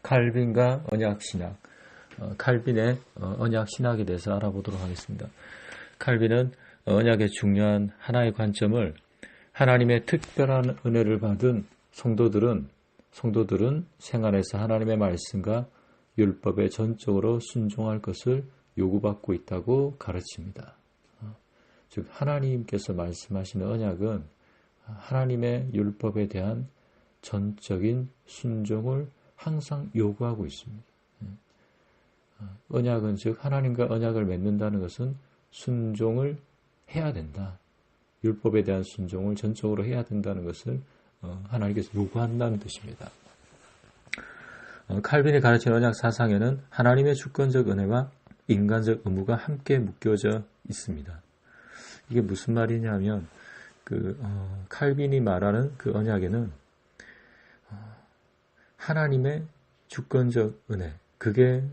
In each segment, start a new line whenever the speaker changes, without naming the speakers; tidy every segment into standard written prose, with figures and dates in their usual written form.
칼빈과 언약 신학, 칼빈의 언약 신학에 대해서 알아보도록 하겠습니다. 칼빈은 언약의 중요한 하나의 관점을 하나님의 특별한 은혜를 받은 성도들은 생활에서 하나님의 말씀과 율법에 전적으로 순종할 것을 요구받고 있다고 가르칩니다. 즉 하나님께서 말씀하시는 언약은 하나님의 율법에 대한 전적인 순종을 항상 요구하고 있습니다. 언약은 즉 하나님과 언약을 맺는다는 것은 순종을 해야 된다. 율법에 대한 순종을 전적으로 해야 된다는 것을 하나님께서 요구한다는 뜻입니다. 칼빈이 가르친 언약 사상에는 하나님의 주권적 은혜와 인간적 의무가 함께 묶여져 있습니다. 이게 무슨 말이냐면 칼빈이 말하는 그 언약에는 하나님의 주권적 은혜, 그게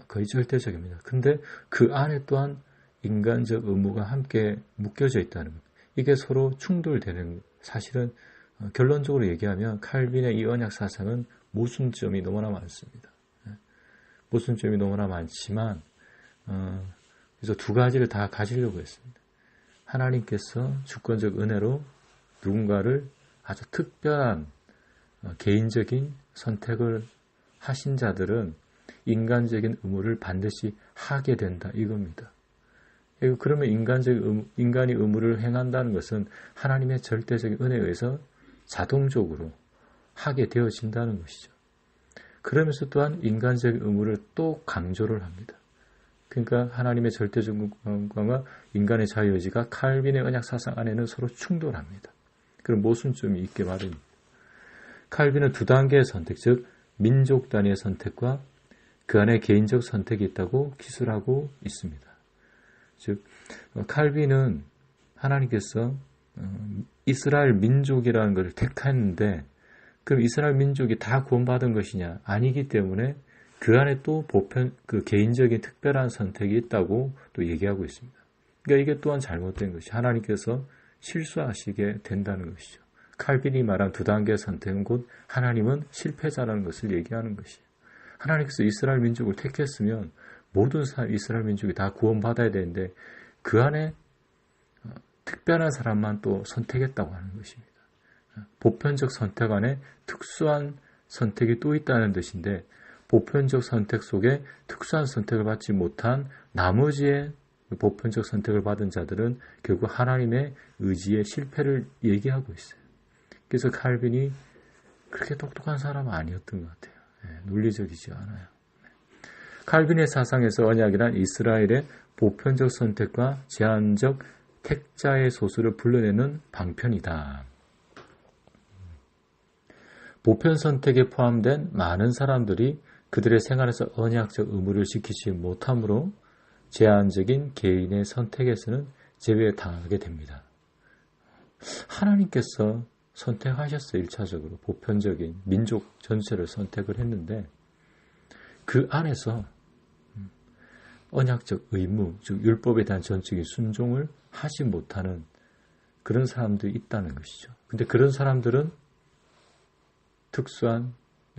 거의 절대적입니다. 근데 그 안에 또한 인간적 의무가 함께 묶여져 있다는 것. 이게 서로 충돌되는, 사실은 결론적으로 얘기하면 칼빈의 이 언약 사상은 모순점이 너무나 많습니다. 모순점이 너무나 많지만 그래서 두 가지를 다 가지려고 했습니다. 하나님께서 주권적 은혜로 누군가를 아주 특별한 개인적인 선택을 하신 자들은 인간적인 의무를 반드시 하게 된다, 이겁니다. 그러면 인간이 의무를 행한다는 것은 하나님의 절대적인 은혜에 의해서 자동적으로 하게 되어진다는 것이죠. 그러면서 또한 인간적인 의무를 또 강조를 합니다. 그러니까 하나님의 절대적인 권한과 인간의 자유의지가 칼빈의 언약 사상 안에는 서로 충돌합니다. 그런 모순점이 있게 마련입니다. 칼빈은 두 단계의 선택, 즉 민족 단위의 선택과 그 안에 개인적 선택이 있다고 기술하고 있습니다. 즉 칼빈은 하나님께서 이스라엘 민족이라는 것을 택했는데 그럼 이스라엘 민족이 다 구원받은 것이냐? 아니기 때문에 그 안에 또 그 개인적인 특별한 선택이 있다고 또 얘기하고 있습니다. 그러니까 이게 또한 잘못된 것이 하나님께서 실수하시게 된다는 것이죠. 칼빈이 말한 두 단계의 선택은 곧 하나님은 실패자라는 것을 얘기하는 것이에요. 하나님께서 이스라엘 민족을 택했으면 모든 이스라엘 민족이 다 구원받아야 되는데 그 안에 특별한 사람만 또 선택했다고 하는 것입니다. 보편적 선택 안에 특수한 선택이 또 있다는 뜻인데 보편적 선택 속에 특수한 선택을 받지 못한 나머지의 보편적 선택을 받은 자들은 결국 하나님의 의지의 실패를 얘기하고 있어요. 그래서 칼빈이 그렇게 똑똑한 사람은 아니었던 것 같아요. 논리적이지 않아요. 칼빈의 사상에서 언약이란 이스라엘의 보편적 선택과 제한적 택자의 소수를 불러내는 방편이다. 보편 선택에 포함된 많은 사람들이 그들의 생활에서 언약적 의무를 지키지 못하므로 제한적인 개인의 선택에서는 제외당하게 됩니다. 하나님께서 선택하셨어요. 1차적으로 보편적인 민족 전체를 선택을 했는데 그 안에서 언약적 의무, 즉 율법에 대한 전적인 순종을 하지 못하는 그런 사람들이 있다는 것이죠. 근데 그런 사람들은 특수한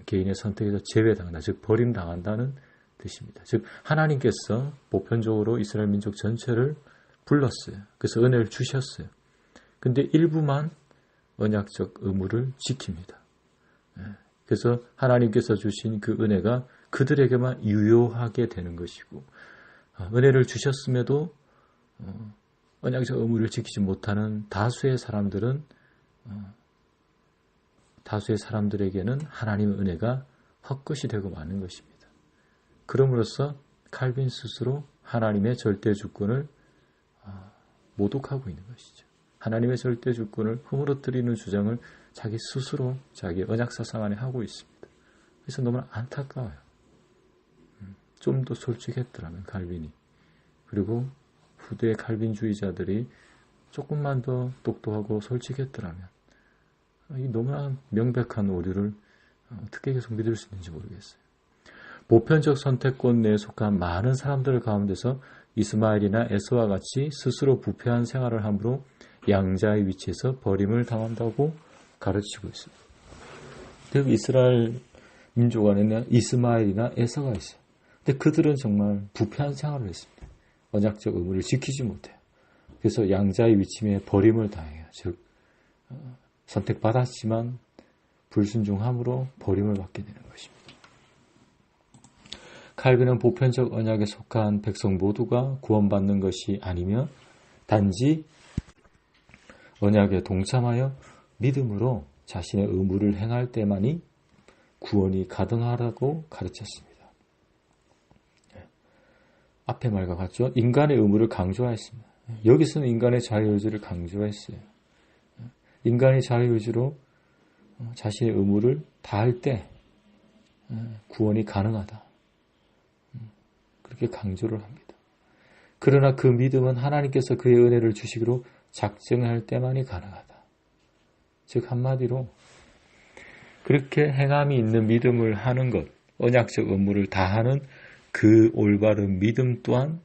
개인의 선택에서 제외당한다, 즉 버림당한다는 뜻입니다. 즉 하나님께서 보편적으로 이스라엘 민족 전체를 불렀어요. 그래서 은혜를 주셨어요. 근데 일부만 언약적 의무를 지킵니다. 그래서 하나님께서 주신 그 은혜가 그들에게만 유효하게 되는 것이고 은혜를 주셨음에도 언약적 의무를 지키지 못하는 다수의 사람들에게는 하나님의 은혜가 헛것이 되고 마는 것입니다. 그럼으로써 칼빈 스스로 하나님의 절대 주권을 모독하고 있는 것이죠. 하나님의 절대 주권을 허물어뜨리는 주장을 자기 스스로 자기 언약 사상 안에 하고 있습니다. 그래서 너무나 안타까워요. 좀 더 솔직했더라면 칼빈이, 그리고 후대 칼빈주의자들이 조금만 더 똑똑하고 솔직했더라면 이 너무나 명백한 오류를 어떻게 계속 믿을 수 있는지 모르겠어요. 보편적 선택권 내에 속한 많은 사람들 가운데서 이스마엘이나 에서와 같이 스스로 부패한 생활을 함으로 양자의 위치에서 버림을 당한다고 가르치고 있습니다. 즉 이스라엘 민족 안에는 이스마엘이나 에서가 있어요. 근데 그들은 정말 부패한 생활을 했습니다. 언약적 의무를 지키지 못해요. 그래서 양자의 위침에 버림을 당해요. 즉 선택받았지만 불순종함으로 버림을 받게 되는 것입니다. 칼빈은 보편적 언약에 속한 백성 모두가 구원받는 것이 아니며 단지 언약에 동참하여 믿음으로 자신의 의무를 행할 때만이 구원이 가능하다고 가르쳤습니다. 앞의 말과 같죠? 인간의 의무를 강조하였습니다. 여기서는 인간의 자유의지를 강조했어요. 인간이 자유의지로 자신의 의무를 다할 때 구원이 가능하다. 그렇게 강조를 합니다. 그러나 그 믿음은 하나님께서 그의 은혜를 주시기로 작정할 때만이 가능하다. 즉 한마디로 그렇게 행함이 있는 믿음을 하는 것, 언약적 의무를 다하는 그 올바른 믿음 또한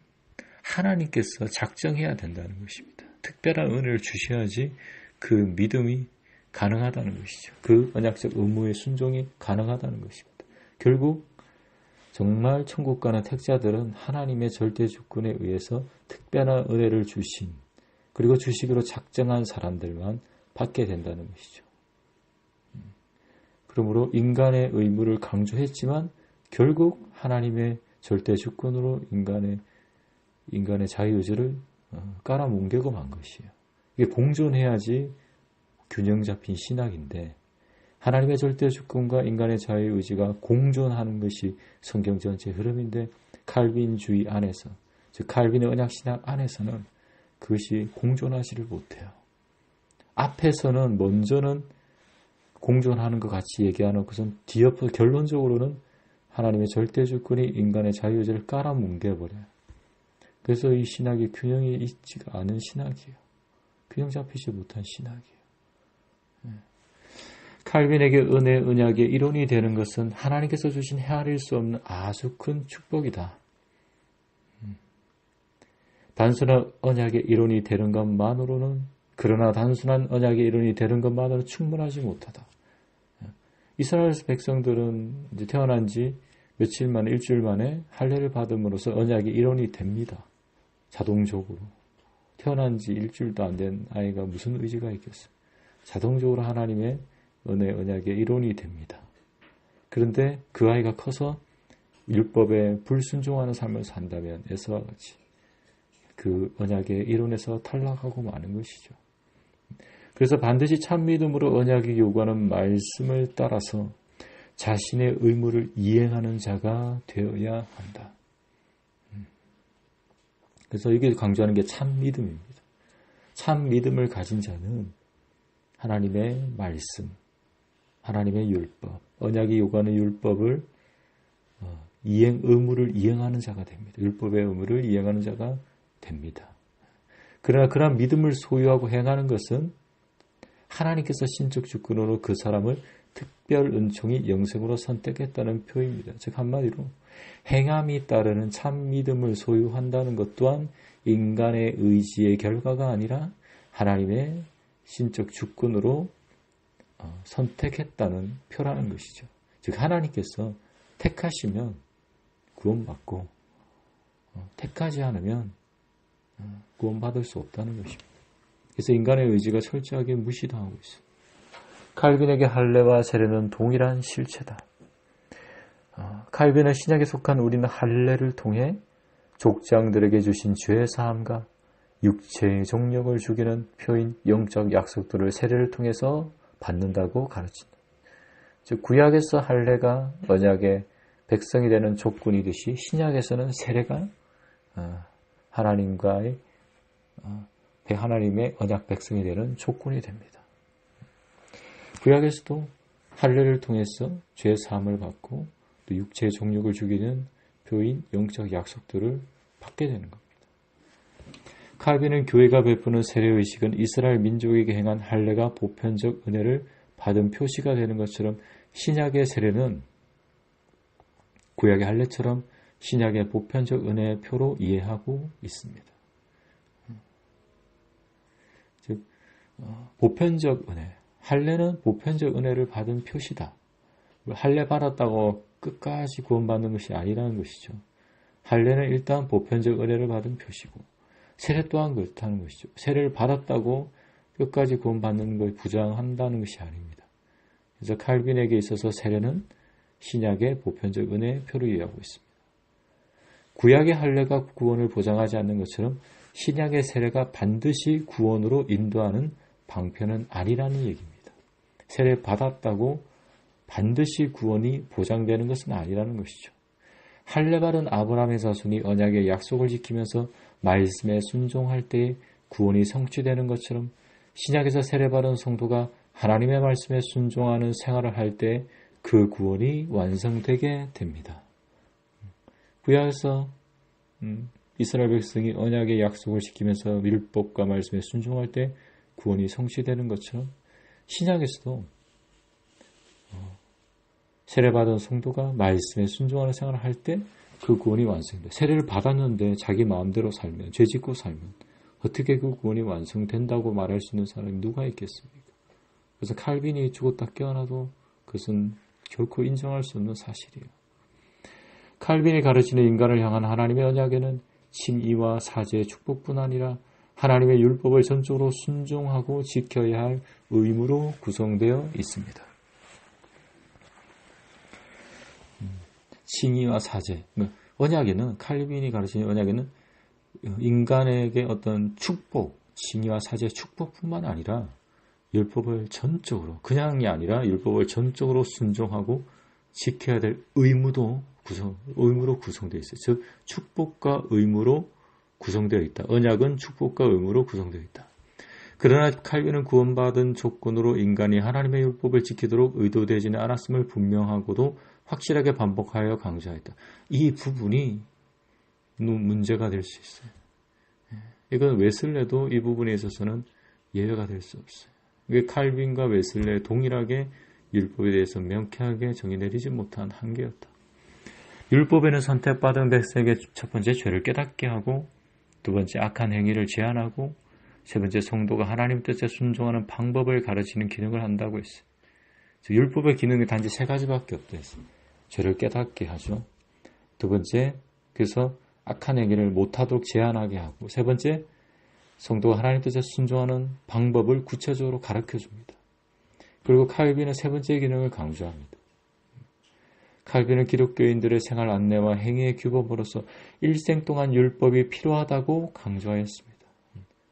하나님께서 작정해야 된다는 것입니다. 특별한 은혜를 주셔야지 그 믿음이 가능하다는 것이죠. 그 언약적 의무의 순종이 가능하다는 것입니다. 결국 정말 천국 가는 택자들은 하나님의 절대 주권에 의해서 특별한 은혜를 주신 그리고 주시기로 작정한 사람들만 받게 된다는 것이죠. 그러므로 인간의 의무를 강조했지만 결국 하나님의 절대 주권으로 인간의 자유의지를 깔아뭉개고 만 것이에요. 이게 공존해야지 균형 잡힌 신학인데 하나님의 절대 주권과 인간의 자유의지가 공존하는 것이 성경 전체 흐름인데 칼빈주의 안에서 즉 칼빈의 언약신학 안에서는 그것이 공존하지를 못해요. 앞에서는 먼저는 공존하는 것 같이 얘기하는 것은 뒤엎어 결론적으로는 하나님의 절대 주권이 인간의 자유의지를 깔아뭉개버려요. 그래서 이 신학이 균형이 있지가 않은 신학이에요. 균형 잡히지 못한 신학이에요. 칼빈에게 은혜, 언약의 이론이 되는 것은 하나님께서 주신 헤아릴 수 없는 아주 큰 축복이다. 단순한 언약의 이론이 되는 것만으로는 그러나 단순한 언약의 이론이 되는 것만으로는 충분하지 못하다. 이스라엘 백성들은 이제 태어난 지 며칠 만에 일주일 만에 할례를 받음으로써 언약의 이론이 됩니다. 자동적으로. 태어난 지 일주일도 안 된 아이가 무슨 의지가 있겠어요. 자동적으로 하나님의 은혜, 언약의 이론이 됩니다. 그런데 그 아이가 커서 율법에 불순종하는 삶을 산다면 에서와 같이 그 언약의 이론에서 탈락하고 마는 것이죠. 그래서 반드시 참 믿음으로 언약이 요구하는 말씀을 따라서 자신의 의무를 이행하는 자가 되어야 한다. 그래서 이게 강조하는 게 참 믿음입니다. 참 믿음을 가진 자는 하나님의 말씀, 하나님의 율법, 언약이 요구하는 율법을 의무를 이행하는 자가 됩니다. 율법의 의무를 이행하는 자가 됩니다. 그러나 그러한 믿음을 소유하고 행하는 것은 하나님께서 신적 주권으로 그 사람을 특별 은총이 영생으로 선택했다는 표현입니다. 즉 한마디로 행함이 따르는 참 믿음을 소유한다는 것 또한 인간의 의지의 결과가 아니라 하나님의 신적 주권으로 선택했다는 표라는 것이죠. 즉 하나님께서 택하시면 구원받고 택하지 않으면 구원받을 수 없다는 것입니다. 그래서 인간의 의지가 철저하게 무시당하고 있습니다. 칼빈에게 할례와 세례는 동일한 실체다. 칼빈은 신약에 속한 우리는 할례를 통해 족장들에게 주신 죄 사함과 육체의 종력을 죽이는 표인 영적 약속들을 세례를 통해서 받는다고 가르친다. 즉 구약에서 할례가 언약의 백성이 되는 조건이듯이 신약에서는 세례가 하나님의 언약 백성이 되는 조건이 됩니다. 구약에서도 할례를 통해서 죄 사함을 받고 또 육체의 종력을 죽이는 표인 영적 약속들을 받게 되는 겁니다. 칼빈은 교회가 베푸는 세례의식은 이스라엘 민족에게 행한 할례가 보편적 은혜를 받은 표시가 되는 것처럼 신약의 세례는 구약의 할례처럼 신약의 보편적 은혜의 표로 이해하고 있습니다. 즉 보편적 은혜, 할례는 보편적 은혜를 받은 표시다. 할례 받았다고 끝까지 구원받는 것이 아니라는 것이죠. 할례는 일단 보편적 은혜를 받은 표시고 세례 또한 그렇다는 것이죠. 세례를 받았다고 끝까지 구원받는 걸 부정한다는 것이 아닙니다. 그래서 칼빈에게 있어서 세례는 신약의 보편적 은혜의 표를 이해하고 있습니다. 구약의 할례가 구원을 보장하지 않는 것처럼 신약의 세례가 반드시 구원으로 인도하는 방편은 아니라는 얘기입니다. 세례 받았다고 반드시 구원이 보장되는 것은 아니라는 것이죠. 할례 받은 아브라함의 자손이 언약의 약속을 지키면서 말씀에 순종할 때에 구원이 성취되는 것처럼 신약에서 세례받은 성도가 하나님의 말씀에 순종하는 생활을 할 때 그 구원이 완성되게 됩니다. 구약에서 이스라엘 백성이 언약의 약속을 지키면서 율법과 말씀에 순종할 때 구원이 성취되는 것처럼 신약에서도 세례받은 성도가 말씀에 순종하는 생활을 할 때 그 구원이 완성됩니다. 세례를 받았는데 자기 마음대로 살면, 죄 짓고 살면 어떻게 그 구원이 완성된다고 말할 수 있는 사람이 누가 있겠습니까? 그래서 칼빈이 죽었다 깨어나도 그것은 결코 인정할 수 없는 사실이에요. 칼빈이 가르치는 인간을 향한 하나님의 언약에는 칭의와 사죄의 축복뿐 아니라 하나님의 율법을 전적으로 순종하고 지켜야 할 의무로 구성되어 있습니다. 칭의와 사죄. 언약에는, 칼빈이 가르치는 언약에는 인간에게 어떤 축복, 칭의와 사죄의 축복뿐만 아니라 율법을 전적으로, 그냥이 아니라 율법을 전적으로 순종하고 지켜야 될 의무로 구성되어 있어요. 즉, 축복과 의무로 구성되어 있다. 언약은 축복과 의무로 구성되어 있다. 그러나 칼빈은 구원받은 조건으로 인간이 하나님의 율법을 지키도록 의도되지는 않았음을 분명하고도 확실하게 반복하여 강조했다. 이 부분이 문제가 될 수 있어요. 이건 웨슬레도 이 부분에 있어서는 예외가 될 수 없어요. 이게 칼빈과 웨슬레 동일하게 율법에 대해서 명쾌하게 정의 내리지 못한 한계였다. 율법에는 선택받은 백성에게 첫 번째 죄를 깨닫게 하고, 두 번째 악한 행위를 제한하고, 세 번째 성도가 하나님 뜻에 순종하는 방법을 가르치는 기능을 한다고 했어요. 율법의 기능이 단지 세 가지밖에 없다 했어요. 죄를 깨닫게 하죠. 두 번째, 그래서 악한 행위를 못하도록 제한하게 하고, 세 번째, 성도가 하나님 뜻에 순종하는 방법을 구체적으로 가르쳐줍니다. 그리고 칼빈은 세 번째 기능을 강조합니다. 칼빈은 기독교인들의 생활 안내와 행위의 규범으로서 일생 동안 율법이 필요하다고 강조하였습니다.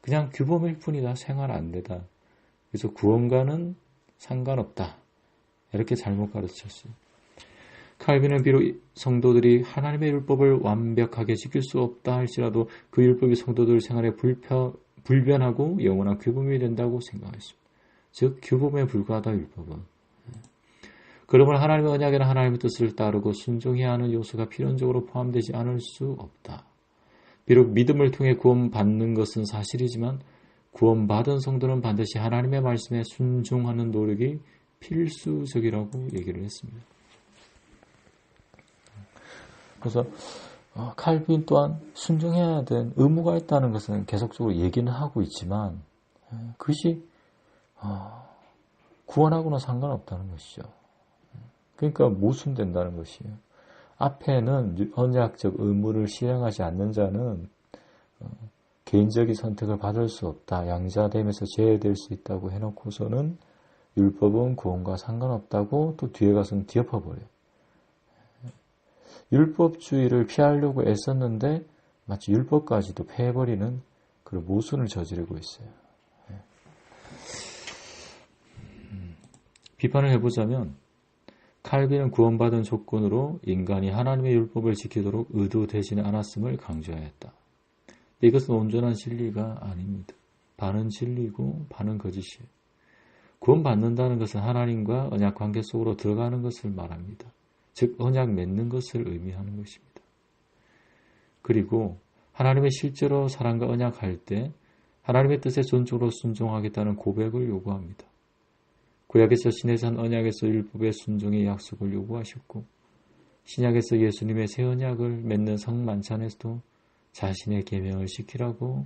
그냥 규범일 뿐이다. 생활 안내다. 그래서 구원과는 상관없다. 이렇게 잘못 가르쳤어요. 칼빈은 비록 성도들이 하나님의 율법을 완벽하게 지킬 수 없다 할지라도 그 율법이 성도들 생활에 불변하고 영원한 규범이 된다고 생각했습니다. 즉 규범에 불과하다 율법은. 그러므로 하나님의 언약에는 하나님의 뜻을 따르고 순종해야 하는 요소가 필연적으로 포함되지 않을 수 없다. 비록 믿음을 통해 구원받는 것은 사실이지만 구원받은 성도는 반드시 하나님의 말씀에 순종하는 노력이 필수적이라고 얘기를 했습니다. 그래서 칼빈 또한 순종해야 된 의무가 있다는 것은 계속적으로 얘기는 하고 있지만 그것이 구원하고는 상관없다는 것이죠. 그러니까 모순된다는 것이에요. 앞에는 언약적 의무를 실행하지 않는 자는 개인적인 선택을 받을 수 없다. 양자됨에서 제외될 수 있다고 해놓고서는 율법은 구원과 상관없다고 또 뒤에 가서는 뒤엎어버려요. 율법주의를 피하려고 애썼는데 마치 율법까지도 패해버리는 그런 모순을 저지르고 있어요. 비판을 해보자면 칼빈은 구원받은 조건으로 인간이 하나님의 율법을 지키도록 의도되지는 않았음을 강조하였다. 이것은 온전한 진리가 아닙니다. 반은 진리고 반은 거짓이에요. 구원받는다는 것은 하나님과 언약 관계 속으로 들어가는 것을 말합니다. 즉 언약 맺는 것을 의미하는 것입니다. 그리고 하나님의 실제로 사랑과 언약할 때 하나님의 뜻에 전적으로 순종하겠다는 고백을 요구합니다. 구약에서 신의 산 언약에서 율법의 순종의 약속을 요구하셨고 신약에서 예수님의 새 언약을 맺는 성만찬에서도 자신의 계명을 지키라고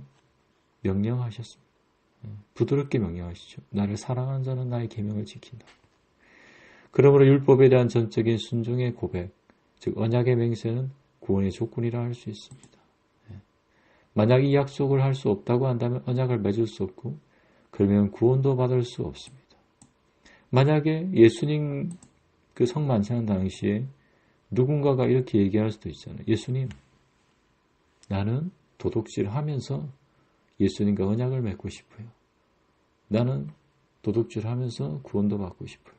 명령하셨습니다. 부드럽게 명령하시죠. 나를 사랑하는 자는 나의 계명을 지킨다. 그러므로 율법에 대한 전적인 순종의 고백, 즉 언약의 맹세는 구원의 조건이라 할 수 있습니다. 만약 이 약속을 할 수 없다고 한다면 언약을 맺을 수 없고 그러면 구원도 받을 수 없습니다. 만약에 예수님 그 성만찬 당시에 누군가가 이렇게 얘기할 수도 있잖아요. 예수님, 나는 도둑질하면서 예수님과 언약을 맺고 싶어요. 나는 도둑질하면서 구원도 받고 싶어요.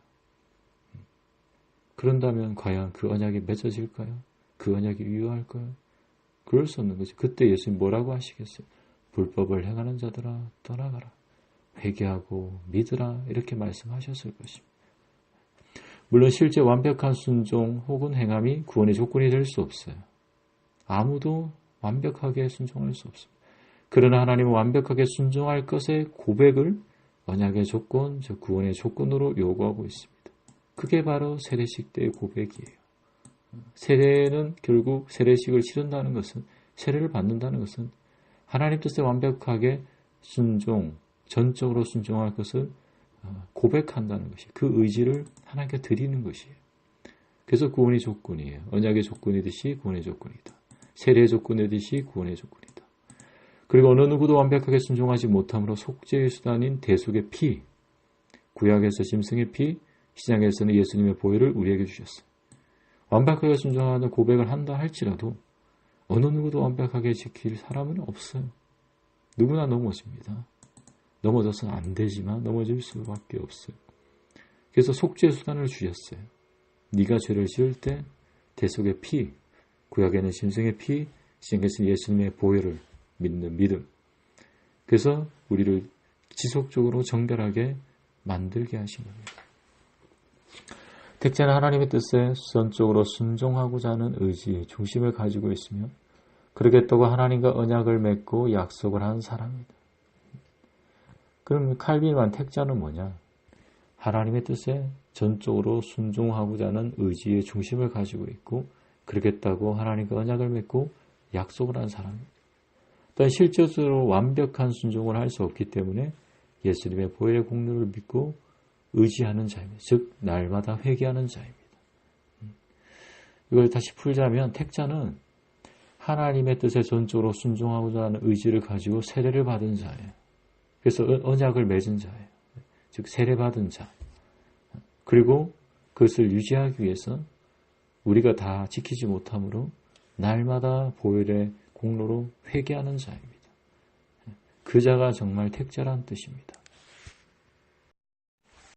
그런다면 과연 그 언약이 맺어질까요? 그 언약이 유효할까요? 그럴 수 없는 거죠. 그때 예수님 뭐라고 하시겠어요? 불법을 행하는 자들아 떠나가라. 회개하고 믿으라. 이렇게 말씀하셨을 것입니다. 물론 실제 완벽한 순종 혹은 행함이 구원의 조건이 될 수 없어요. 아무도 완벽하게 순종할 수 없습니다. 그러나 하나님은 완벽하게 순종할 것의 고백을 언약의 조건, 즉 구원의 조건으로 요구하고 있습니다. 그게 바로 세례식 때의 고백이에요. 세례는 결국 세례식을 치른다는 것은, 세례를 받는다는 것은 하나님 뜻에 완벽하게 순종, 전적으로 순종할 것을 고백한다는 것이, 그 의지를 하나님께 드리는 것이에요. 그래서 구원의 조건이에요. 언약의 조건이듯이 구원의 조건이다. 세례의 조건이듯이 구원의 조건이다. 그리고 어느 누구도 완벽하게 순종하지 못함으로 속죄의 수단인 대속의 피, 구약에서 짐승의 피, 신약에서는 예수님의 보혈을 우리에게 주셨어요. 완벽하게 순종하는 고백을 한다 할지라도 어느 누구도 완벽하게 지킬 사람은 없어요. 누구나 넘어집니다. 넘어져서는 안 되지만 넘어질 수밖에 없어요. 그래서 속죄 수단을 주셨어요. 네가 죄를 지을 때 대속의 피, 구약에는 짐승의 피, 신약에서는 예수님의 보혈을 믿는 믿음. 그래서 우리를 지속적으로 정결하게 만들게 하신 겁니다. 택자는 하나님의 뜻에 전적으로 순종하고자 하는 의지, 중심을 가지고 있으며 그러겠다고 하나님과 언약을 맺고 약속을 한 사람입니다. 그럼 칼빈만 택자는 뭐냐? 하나님의 뜻에 전적으로 순종하고자 하는 의지의 중심을 가지고 있고 그러겠다고 하나님과 언약을 맺고 약속을 한 사람입니다. 또한 실제적으로 완벽한 순종을 할 수 없기 때문에 예수님의 보혈의 공로를 믿고 의지하는 자입니다. 즉 날마다 회개하는 자입니다. 이걸 다시 풀자면 택자는 하나님의 뜻에 전적으로 순종하고자 하는 의지를 가지고 세례를 받은 자예요. 그래서 언약을 맺은 자예요. 즉 세례받은 자. 그리고 그것을 유지하기 위해서 우리가 다 지키지 못하므로 날마다 보혈의 공로로 회개하는 자입니다. 그 자가 정말 택자란 뜻입니다.